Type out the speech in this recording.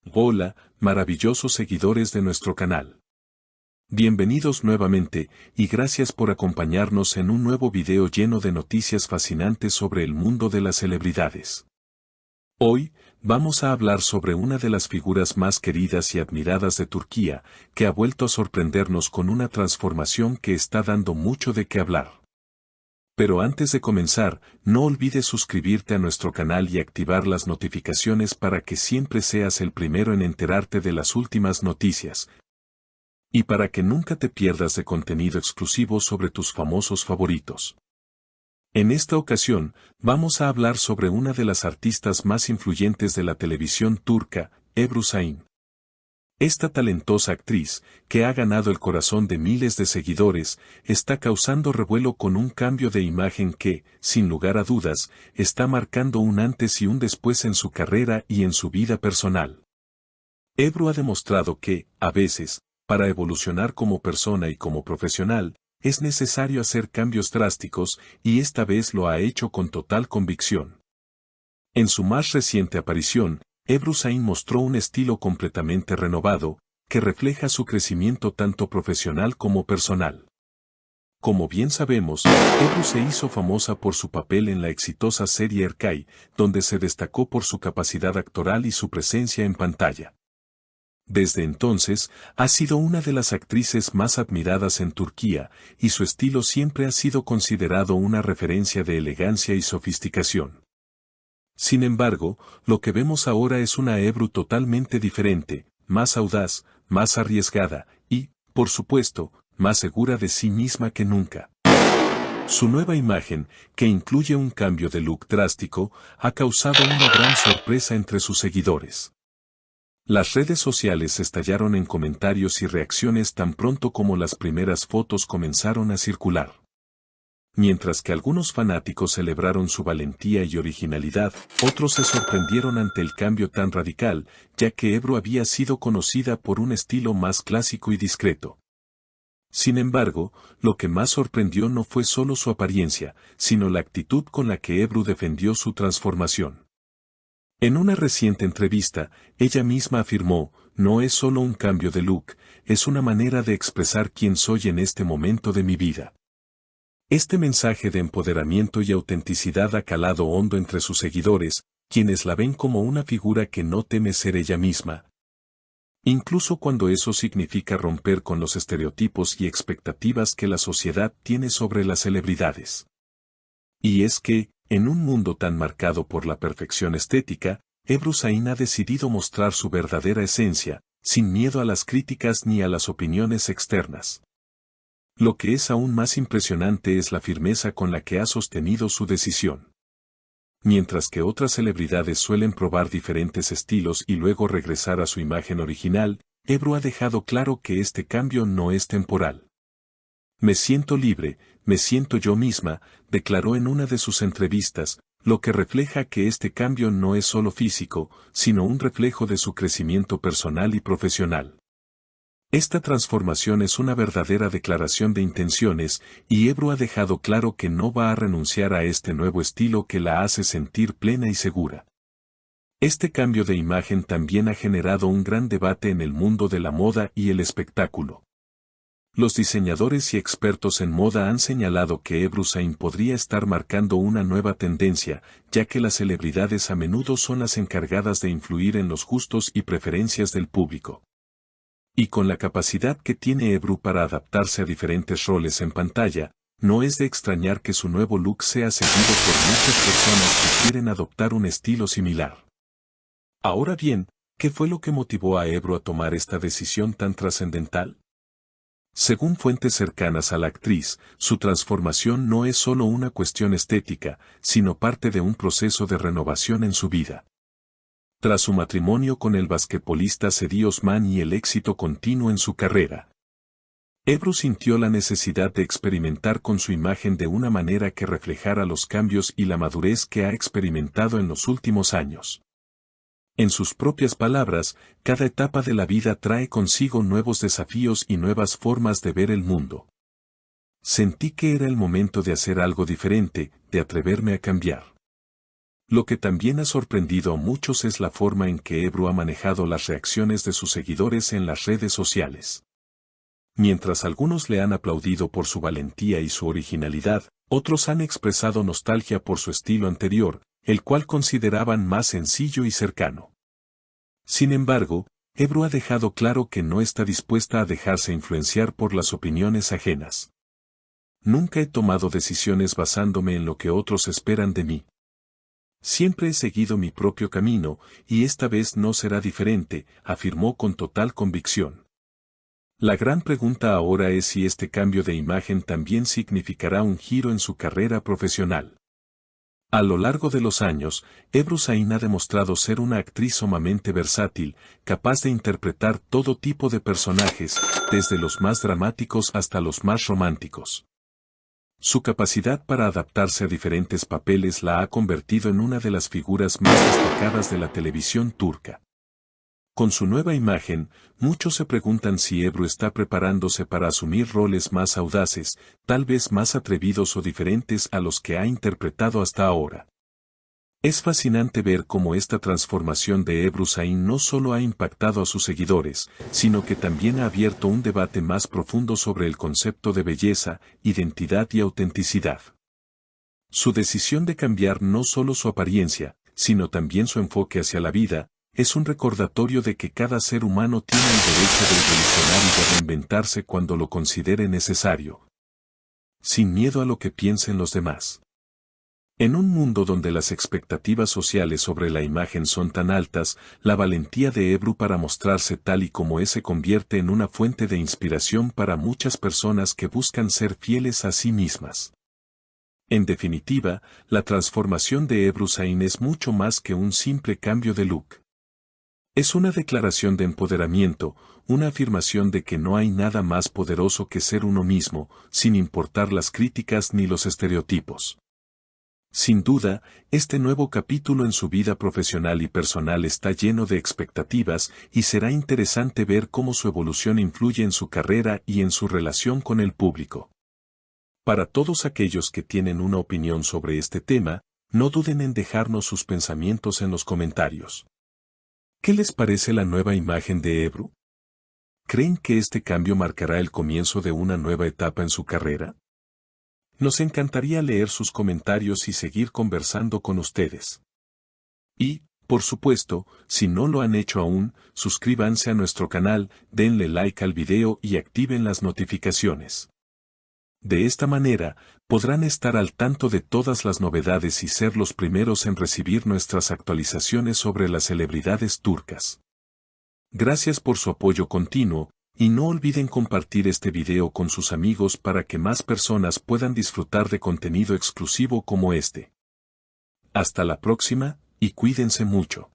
Hola, maravillosos seguidores de nuestro canal. Bienvenidos nuevamente, y gracias por acompañarnos en un nuevo video lleno de noticias fascinantes sobre el mundo de las celebridades. Hoy, vamos a hablar sobre una de las figuras más queridas y admiradas de Turquía, que ha vuelto a sorprendernos con una transformación que está dando mucho de qué hablar. Pero antes de comenzar, no olvides suscribirte a nuestro canal y activar las notificaciones para que siempre seas el primero en enterarte de las últimas noticias. Y para que nunca te pierdas de contenido exclusivo sobre tus famosos favoritos. En esta ocasión, vamos a hablar sobre una de las artistas más influyentes de la televisión turca, Ebru Şahin. Esta talentosa actriz, que ha ganado el corazón de miles de seguidores, está causando revuelo con un cambio de imagen que, sin lugar a dudas, está marcando un antes y un después en su carrera y en su vida personal. Ebru ha demostrado que, a veces, para evolucionar como persona y como profesional, es necesario hacer cambios drásticos, y esta vez lo ha hecho con total convicción. En su más reciente aparición, Ebru Şahin mostró un estilo completamente renovado, que refleja su crecimiento tanto profesional como personal. Como bien sabemos, Ebru se hizo famosa por su papel en la exitosa serie Erkay, donde se destacó por su capacidad actoral y su presencia en pantalla. Desde entonces, ha sido una de las actrices más admiradas en Turquía, y su estilo siempre ha sido considerado una referencia de elegancia y sofisticación. Sin embargo, lo que vemos ahora es una Ebru totalmente diferente, más audaz, más arriesgada y, por supuesto, más segura de sí misma que nunca. Su nueva imagen, que incluye un cambio de look drástico, ha causado una gran sorpresa entre sus seguidores. Las redes sociales estallaron en comentarios y reacciones tan pronto como las primeras fotos comenzaron a circular. Mientras que algunos fanáticos celebraron su valentía y originalidad, otros se sorprendieron ante el cambio tan radical, ya que Ebru había sido conocida por un estilo más clásico y discreto. Sin embargo, lo que más sorprendió no fue solo su apariencia, sino la actitud con la que Ebru defendió su transformación. En una reciente entrevista, ella misma afirmó, "No es solo un cambio de look, es una manera de expresar quién soy en este momento de mi vida". Este mensaje de empoderamiento y autenticidad ha calado hondo entre sus seguidores, quienes la ven como una figura que no teme ser ella misma. Incluso cuando eso significa romper con los estereotipos y expectativas que la sociedad tiene sobre las celebridades. Y es que, en un mundo tan marcado por la perfección estética, Ebru Şahin ha decidido mostrar su verdadera esencia, sin miedo a las críticas ni a las opiniones externas. Lo que es aún más impresionante es la firmeza con la que ha sostenido su decisión. Mientras que otras celebridades suelen probar diferentes estilos y luego regresar a su imagen original, Ebru ha dejado claro que este cambio no es temporal. "Me siento libre, me siento yo misma", declaró en una de sus entrevistas, lo que refleja que este cambio no es solo físico, sino un reflejo de su crecimiento personal y profesional. Esta transformación es una verdadera declaración de intenciones, y Ebru ha dejado claro que no va a renunciar a este nuevo estilo que la hace sentir plena y segura. Este cambio de imagen también ha generado un gran debate en el mundo de la moda y el espectáculo. Los diseñadores y expertos en moda han señalado que Ebru Şahin podría estar marcando una nueva tendencia, ya que las celebridades a menudo son las encargadas de influir en los gustos y preferencias del público. Y con la capacidad que tiene Ebru para adaptarse a diferentes roles en pantalla, no es de extrañar que su nuevo look sea seguido por muchas personas que quieren adoptar un estilo similar. Ahora bien, ¿qué fue lo que motivó a Ebru a tomar esta decisión tan trascendental? Según fuentes cercanas a la actriz, su transformación no es solo una cuestión estética, sino parte de un proceso de renovación en su vida. Tras su matrimonio con el basquetbolista Cedi Osman y el éxito continuo en su carrera, Ebru sintió la necesidad de experimentar con su imagen de una manera que reflejara los cambios y la madurez que ha experimentado en los últimos años. En sus propias palabras, cada etapa de la vida trae consigo nuevos desafíos y nuevas formas de ver el mundo. Sentí que era el momento de hacer algo diferente, de atreverme a cambiar. Lo que también ha sorprendido a muchos es la forma en que Ebru ha manejado las reacciones de sus seguidores en las redes sociales. Mientras algunos le han aplaudido por su valentía y su originalidad, otros han expresado nostalgia por su estilo anterior, el cual consideraban más sencillo y cercano. Sin embargo, Ebru ha dejado claro que no está dispuesta a dejarse influenciar por las opiniones ajenas. Nunca he tomado decisiones basándome en lo que otros esperan de mí. Siempre he seguido mi propio camino, y esta vez no será diferente, afirmó con total convicción. La gran pregunta ahora es si este cambio de imagen también significará un giro en su carrera profesional. A lo largo de los años, Ebru Zain ha demostrado ser una actriz sumamente versátil, capaz de interpretar todo tipo de personajes, desde los más dramáticos hasta los más románticos. Su capacidad para adaptarse a diferentes papeles la ha convertido en una de las figuras más destacadas de la televisión turca. Con su nueva imagen, muchos se preguntan si Ebru está preparándose para asumir roles más audaces, tal vez más atrevidos o diferentes a los que ha interpretado hasta ahora. Es fascinante ver cómo esta transformación de Ebru Zain no solo ha impactado a sus seguidores, sino que también ha abierto un debate más profundo sobre el concepto de belleza, identidad y autenticidad. Su decisión de cambiar no solo su apariencia, sino también su enfoque hacia la vida, es un recordatorio de que cada ser humano tiene el derecho de evolucionar y de reinventarse cuando lo considere necesario. Sin miedo a lo que piensen los demás. En un mundo donde las expectativas sociales sobre la imagen son tan altas, la valentía de Ebru para mostrarse tal y como es se convierte en una fuente de inspiración para muchas personas que buscan ser fieles a sí mismas. En definitiva, la transformación de Ebru Zain es mucho más que un simple cambio de look. Es una declaración de empoderamiento, una afirmación de que no hay nada más poderoso que ser uno mismo, sin importar las críticas ni los estereotipos. Sin duda, este nuevo capítulo en su vida profesional y personal está lleno de expectativas y será interesante ver cómo su evolución influye en su carrera y en su relación con el público. Para todos aquellos que tienen una opinión sobre este tema, no duden en dejarnos sus pensamientos en los comentarios. ¿Qué les parece la nueva imagen de Ebru? ¿Creen que este cambio marcará el comienzo de una nueva etapa en su carrera? Nos encantaría leer sus comentarios y seguir conversando con ustedes. Y, por supuesto, si no lo han hecho aún, suscríbanse a nuestro canal, denle like al video y activen las notificaciones. De esta manera, podrán estar al tanto de todas las novedades y ser los primeros en recibir nuestras actualizaciones sobre las celebridades turcas. Gracias por su apoyo continuo, y no olviden compartir este video con sus amigos para que más personas puedan disfrutar de contenido exclusivo como este. Hasta la próxima, y cuídense mucho.